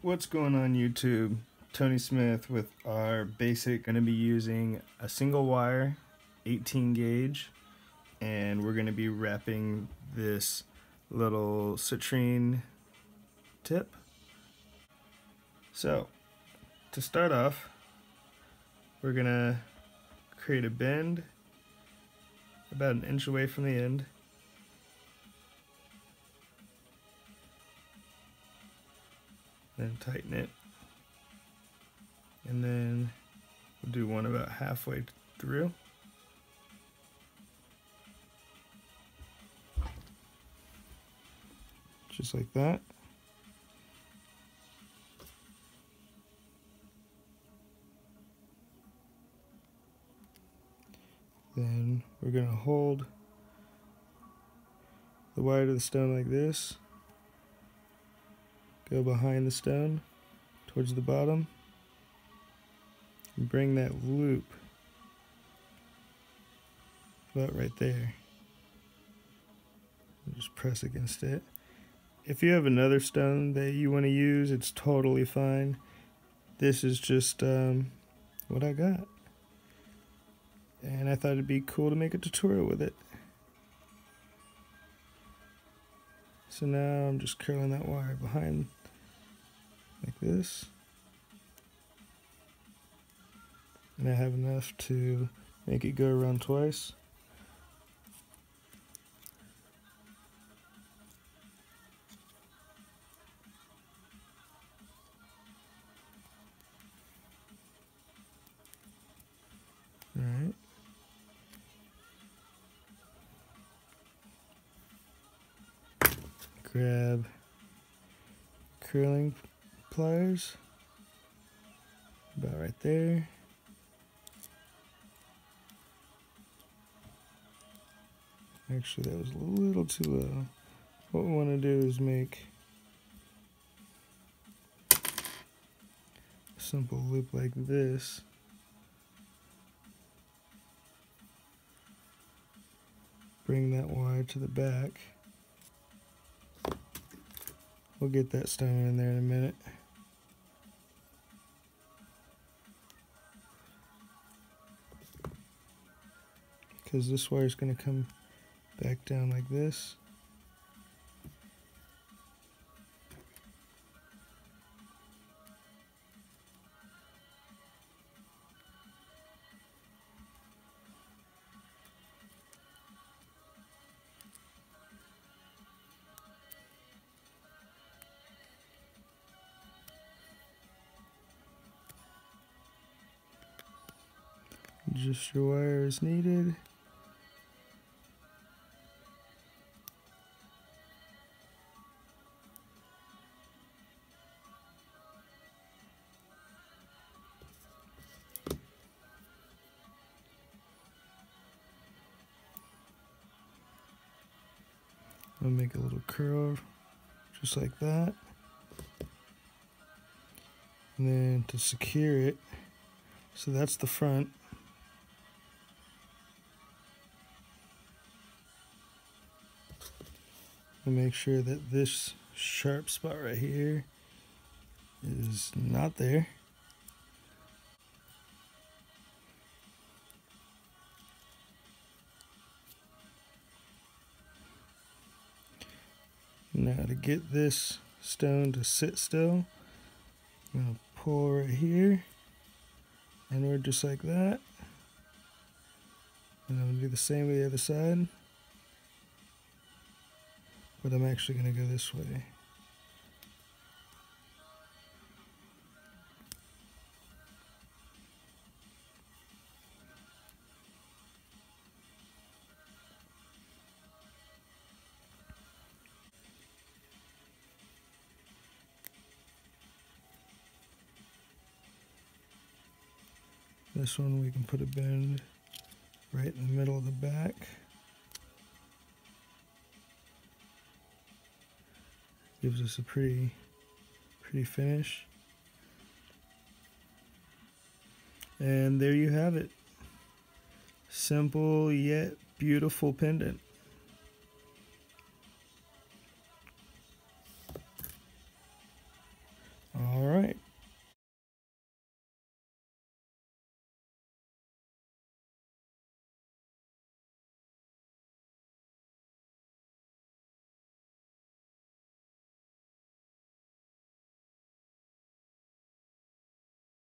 What's going on YouTube? Tony Smith with our basic. Going to be using a single wire 18 gauge, and we're going to be wrapping this little citrine tip. So to start off, we're going to create a bend about an inch away from the end. Then tighten it, and then we'll do one about halfway through. Just like that. Then we're going to hold the wire to the stone like this. Go behind the stone towards the bottom and bring that loop about right there. Just press against it. If you have another stone that you want to use, it's totally fine. This is just what I got, and I thought it'd be cool to make a tutorial with it. So now I'm just curling that wire behind like this, and I have enough to make it go around twice. Alright. Grab curling pliers about right there. Actually, that was a little too low. What we want to do is make a simple loop like this. Bring that wire to the back. We'll get that stone in there in a minute. Because this wire is going to come back down like this. Just your wire is needed. I'll make a little curve just like that. And then to secure it, so that's the front. And make sure that this sharp spot right here is not there. Now to get this stone to sit still, I'm going to pull right here, inward just like that. And I'm going to do the same with the other side, but I'm actually going to go this way. This one we can put a bend right in the middle of the back. Gives us a pretty finish. And there you have it. Simple yet beautiful pendant.